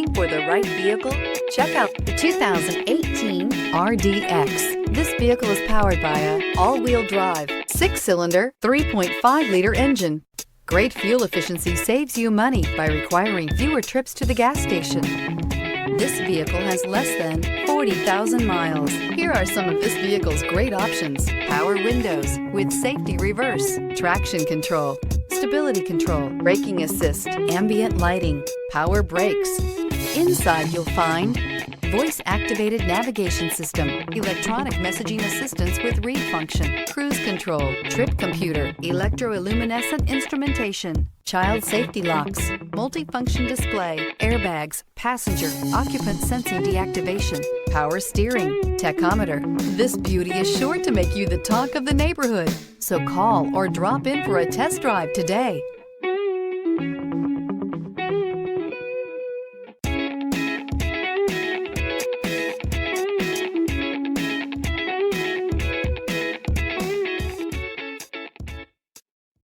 Looking for the right vehicle? Check out the 2018 RDX. This vehicle is powered by a all-wheel drive, 6-cylinder, 3.5-liter engine. Great fuel efficiency saves you money by requiring fewer trips to the gas station. This vehicle has less than 40,000 miles. Here are some of this vehicle's great options: power windows with safety reverse, traction control, stability control, braking assist, ambient lighting, power brakes. Inside you'll find voice-activated navigation system, electronic messaging assistance with read function, cruise control, trip computer, electroluminescent instrumentation, child safety locks, multifunction display, airbags, passenger, occupant sensing deactivation, power steering, tachometer. This beauty is sure to make you the talk of the neighborhood. So call or drop in for a test drive today.